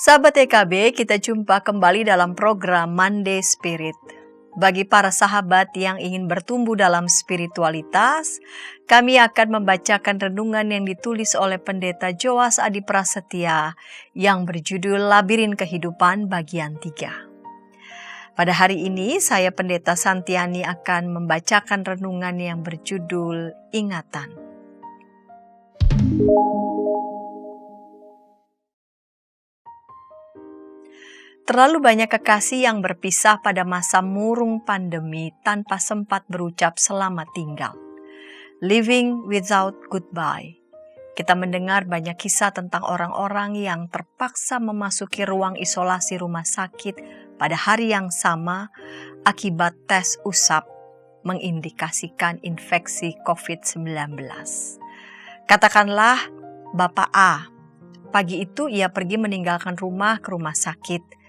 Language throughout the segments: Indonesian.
Sahabat EKB, kita jumpa kembali dalam program Monday Spirit. Bagi para sahabat yang ingin bertumbuh dalam spiritualitas, kami akan membacakan renungan yang ditulis oleh Pendeta Joas Adi Prasetya yang berjudul Labirin Kehidupan bagian 3. Pada hari ini, saya Pendeta Santiani akan membacakan renungan yang berjudul Ingatan. Terlalu banyak kekasih yang berpisah pada masa murung pandemi tanpa sempat berucap selamat tinggal. Living without goodbye. Kita mendengar banyak kisah tentang orang-orang yang terpaksa memasuki ruang isolasi rumah sakit pada hari yang sama akibat tes usap mengindikasikan infeksi COVID-19. Katakanlah Bapak A, pagi itu ia pergi meninggalkan rumah ke rumah sakit,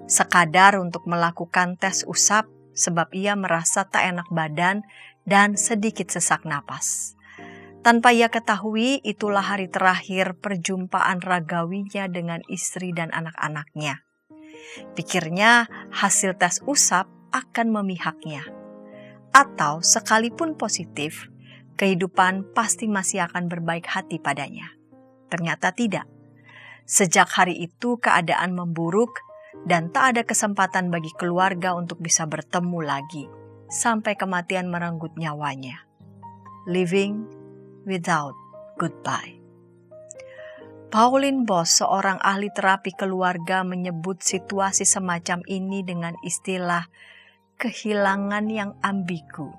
sekadar untuk melakukan tes usap sebab ia merasa tak enak badan dan sedikit sesak napas. Tanpa ia ketahui, itulah hari terakhir perjumpaan ragawinya dengan istri dan anak-anaknya. Pikirnya hasil tes usap akan memihaknya. Atau sekalipun positif, kehidupan pasti masih akan berbaik hati padanya. Ternyata tidak. Sejak hari itu keadaan memburuk dan tak ada kesempatan bagi keluarga untuk bisa bertemu lagi, sampai kematian merenggut nyawanya. Living without goodbye. Pauline Boss, seorang ahli terapi keluarga, menyebut situasi semacam ini dengan istilah kehilangan yang ambigu.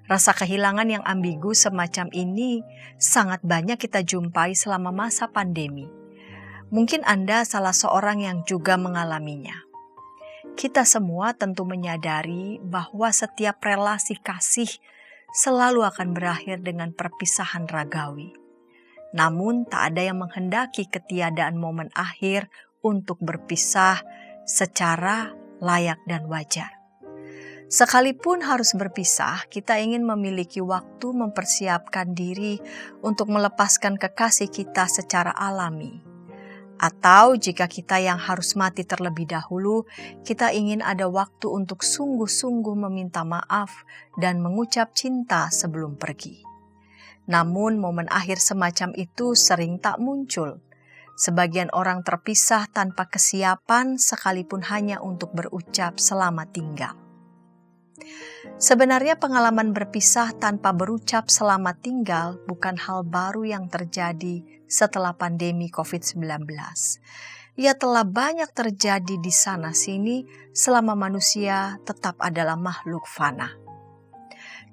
Rasa kehilangan yang ambigu semacam ini sangat banyak kita jumpai selama masa pandemi. Mungkin Anda salah seorang yang juga mengalaminya. Kita semua tentu menyadari bahwa setiap relasi kasih selalu akan berakhir dengan perpisahan ragawi. Namun tak ada yang menghendaki ketiadaan momen akhir untuk berpisah secara layak dan wajar. Sekalipun harus berpisah, kita ingin memiliki waktu mempersiapkan diri untuk melepaskan kekasih kita secara alami. Atau jika kita yang harus mati terlebih dahulu, kita ingin ada waktu untuk sungguh-sungguh meminta maaf dan mengucap cinta sebelum pergi. Namun momen akhir semacam itu sering tak muncul. Sebagian orang terpisah tanpa kesiapan sekalipun hanya untuk berucap selamat tinggal. Sebenarnya pengalaman berpisah tanpa berucap selamat tinggal bukan hal baru yang terjadi setelah pandemi COVID-19. Ia telah banyak terjadi di sana-sini selama manusia tetap adalah makhluk fana.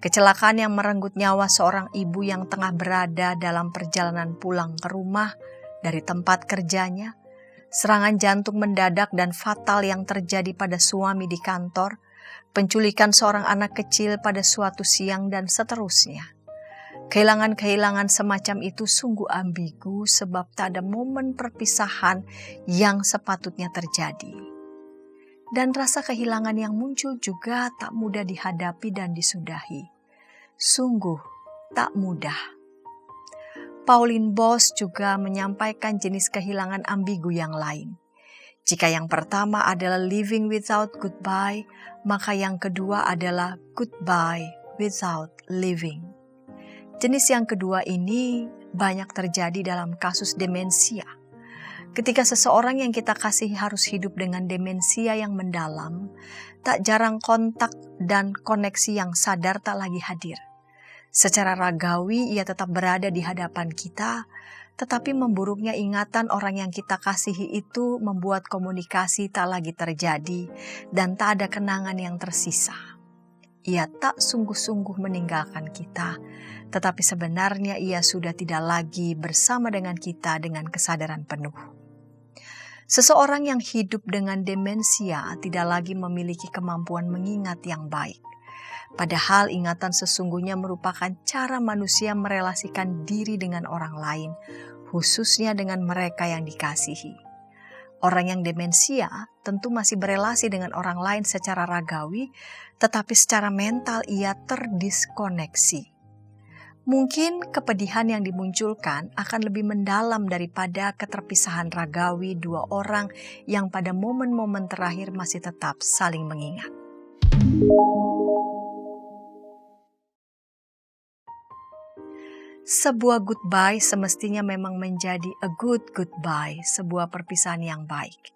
Kecelakaan yang merenggut nyawa seorang ibu yang tengah berada dalam perjalanan pulang ke rumah dari tempat kerjanya, serangan jantung mendadak dan fatal yang terjadi pada suami di kantor, penculikan seorang anak kecil pada suatu siang, dan seterusnya. Kehilangan-kehilangan semacam itu sungguh ambigu sebab tak ada momen perpisahan yang sepatutnya terjadi. Dan rasa kehilangan yang muncul juga tak mudah dihadapi dan disudahi. Sungguh tak mudah. Pauline Boss juga menyampaikan jenis kehilangan ambigu yang lain. Jika yang pertama adalah living without goodbye, maka yang kedua adalah goodbye without living. Jenis yang kedua ini banyak terjadi dalam kasus demensia. Ketika seseorang yang kita kasihi harus hidup dengan demensia yang mendalam, tak jarang kontak dan koneksi yang sadar tak lagi hadir. Secara ragawi ia tetap berada di hadapan kita, tetapi memburuknya ingatan orang yang kita kasihi itu membuat komunikasi tak lagi terjadi dan tak ada kenangan yang tersisa. Ia tak sungguh-sungguh meninggalkan kita, tetapi sebenarnya ia sudah tidak lagi bersama dengan kita dengan kesadaran penuh. Seseorang yang hidup dengan demensia tidak lagi memiliki kemampuan mengingat yang baik. Padahal ingatan sesungguhnya merupakan cara manusia merelasikan diri dengan orang lain, khususnya dengan mereka yang dikasihi. Orang yang demensia tentu masih berelasi dengan orang lain secara ragawi, tetapi secara mental ia terdiskoneksi. Mungkin kepedihan yang dimunculkan akan lebih mendalam daripada keterpisahan ragawi dua orang yang pada momen-momen terakhir masih tetap saling mengingat. Sebuah goodbye semestinya memang menjadi a good goodbye, sebuah perpisahan yang baik.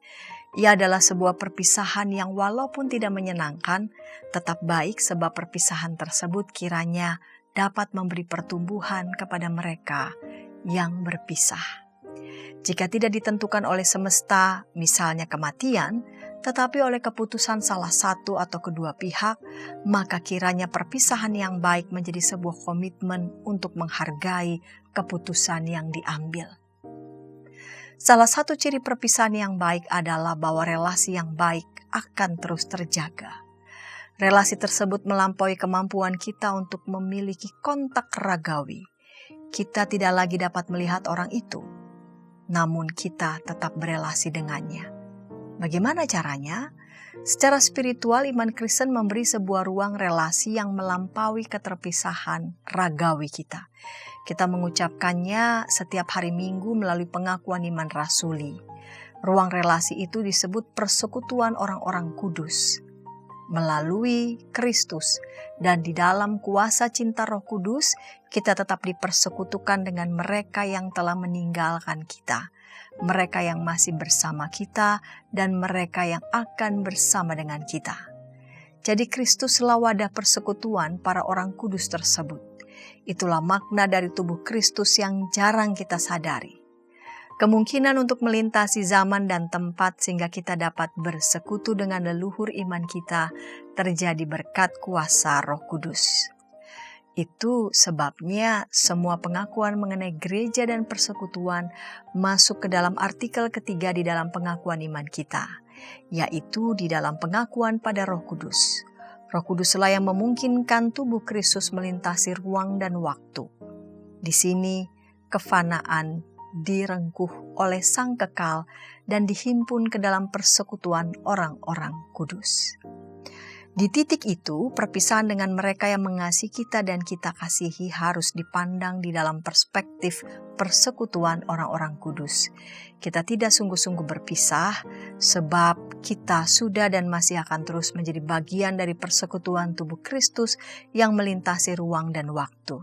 Ia adalah sebuah perpisahan yang walaupun tidak menyenangkan, tetap baik sebab perpisahan tersebut kiranya dapat memberi pertumbuhan kepada mereka yang berpisah. Jika tidak ditentukan oleh semesta, misalnya kematian, tetapi oleh keputusan salah satu atau kedua pihak, maka kiranya perpisahan yang baik menjadi sebuah komitmen untuk menghargai keputusan yang diambil. Salah satu ciri perpisahan yang baik adalah bahwa relasi yang baik akan terus terjaga. Relasi tersebut melampaui kemampuan kita untuk memiliki kontak ragawi. Kita tidak lagi dapat melihat orang itu, namun kita tetap berelasi dengannya. Bagaimana caranya? Secara spiritual, iman Kristen memberi sebuah ruang relasi yang melampaui keterpisahan ragawi kita. Kita mengucapkannya setiap hari Minggu melalui pengakuan iman rasuli. Ruang relasi itu disebut persekutuan orang-orang kudus. Melalui Kristus dan di dalam kuasa cinta Roh Kudus, kita tetap dipersekutukan dengan mereka yang telah meninggalkan kita, mereka yang masih bersama kita, dan mereka yang akan bersama dengan kita. Jadi Kristuslah wadah persekutuan para orang kudus tersebut. Itulah makna dari tubuh Kristus yang jarang kita sadari. Kemungkinan untuk melintasi zaman dan tempat sehingga kita dapat bersekutu dengan leluhur iman kita terjadi berkat kuasa Roh Kudus. Itu sebabnya semua pengakuan mengenai gereja dan persekutuan masuk ke dalam artikel ketiga di dalam pengakuan iman kita, yaitu di dalam pengakuan pada Roh Kudus. Roh Kuduslah yang memungkinkan tubuh Kristus melintasi ruang dan waktu. Di sini kefanaan direngkuh oleh Sang Kekal dan dihimpun ke dalam persekutuan orang-orang kudus. Di titik itu, perpisahan dengan mereka yang mengasihi kita dan kita kasihi harus dipandang di dalam perspektif persekutuan orang-orang kudus. Kita tidak sungguh-sungguh berpisah, sebab kita sudah dan masih akan terus menjadi bagian dari persekutuan tubuh Kristus yang melintasi ruang dan waktu.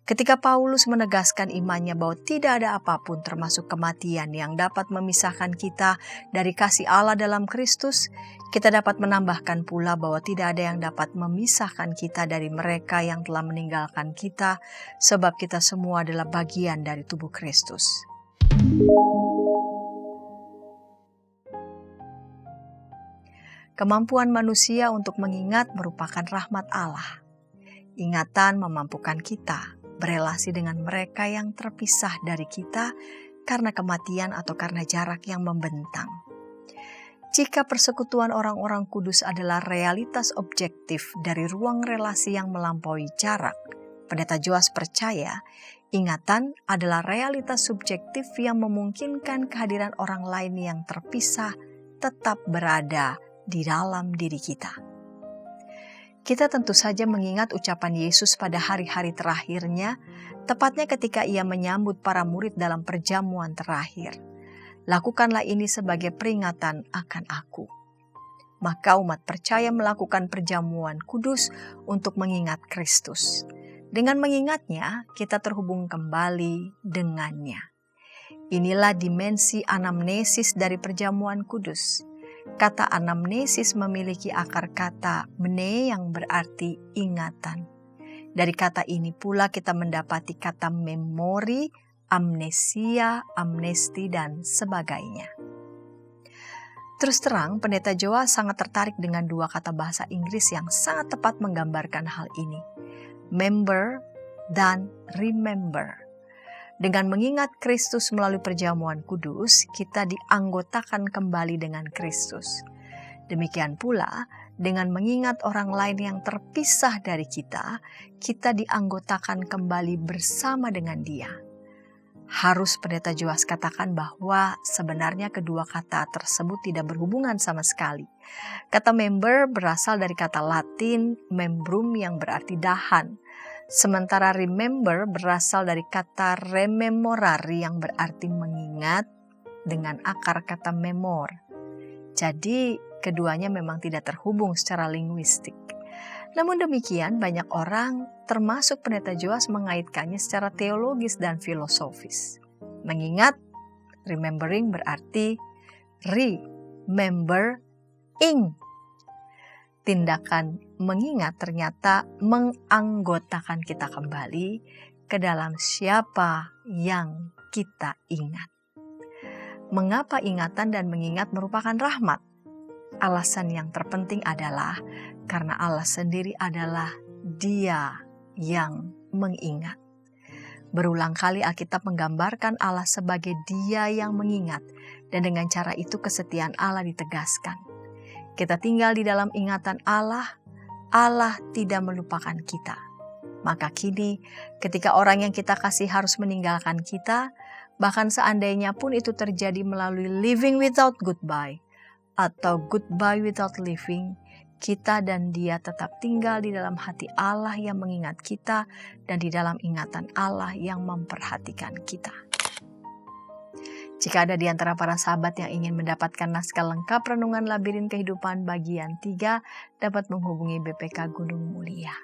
Ketika Paulus menegaskan imannya bahwa tidak ada apapun termasuk kematian yang dapat memisahkan kita dari kasih Allah dalam Kristus, kita dapat menambahkan pula bahwa tidak ada yang dapat memisahkan kita dari mereka yang telah meninggalkan kita, sebab kita semua adalah bagian dari tubuh Kristus. Kemampuan manusia untuk mengingat merupakan rahmat Allah. Ingatan memampukan kita berelasi dengan mereka yang terpisah dari kita karena kematian atau karena jarak yang membentang. Jika persekutuan orang-orang kudus adalah realitas objektif dari ruang relasi yang melampaui jarak, Pendeta Joas percaya ingatan adalah realitas subjektif yang memungkinkan kehadiran orang lain yang terpisah tetap berada di dalam diri kita. Kita tentu saja mengingat ucapan Yesus pada hari-hari terakhirnya, tepatnya ketika ia menyambut para murid dalam perjamuan terakhir. Lakukanlah ini sebagai peringatan akan aku. Maka umat percaya melakukan perjamuan kudus untuk mengingat Kristus. Dengan mengingatnya, kita terhubung kembali dengannya. Inilah dimensi anamnesis dari perjamuan kudus. Kata anamnesis memiliki akar kata mne yang berarti ingatan. Dari kata ini pula kita mendapati kata memori, amnesia, amnesti, dan sebagainya. Terus terang, Pendeta Joas sangat tertarik dengan dua kata bahasa Inggris yang sangat tepat menggambarkan hal ini. Member dan remember. Dengan mengingat Kristus melalui perjamuan kudus, kita dianggotakan kembali dengan Kristus. Demikian pula, dengan mengingat orang lain yang terpisah dari kita, kita dianggotakan kembali bersama dengan Dia. Harus Pendeta Joas katakan bahwa sebenarnya kedua kata tersebut tidak berhubungan sama sekali. Kata member berasal dari kata Latin membrum yang berarti dahan. Sementara remember berasal dari kata rememorari yang berarti mengingat dengan akar kata memor. Jadi keduanya memang tidak terhubung secara linguistik. Namun demikian banyak orang termasuk Pendeta Joas mengaitkannya secara teologis dan filosofis. Mengingat, remembering berarti remembering. Tindakan mengingat ternyata menganggotakan kita kembali ke dalam siapa yang kita ingat. Mengapa ingatan dan mengingat merupakan rahmat? Alasan yang terpenting adalah karena Allah sendiri adalah Dia yang mengingat. Berulang kali Alkitab menggambarkan Allah sebagai Dia yang mengingat, dan dengan cara itu kesetiaan Allah ditegaskan. Kita tinggal di dalam ingatan Allah, Allah tidak melupakan kita. Maka kini ketika orang yang kita kasih harus meninggalkan kita, bahkan seandainya pun itu terjadi melalui living without goodbye atau goodbye without living, kita dan dia tetap tinggal di dalam hati Allah yang mengingat kita dan di dalam ingatan Allah yang memperhatikan kita. Jika ada di antara para sahabat yang ingin mendapatkan naskah lengkap Renungan Labirin Kehidupan bagian 3, dapat menghubungi BPK Gunung Mulia.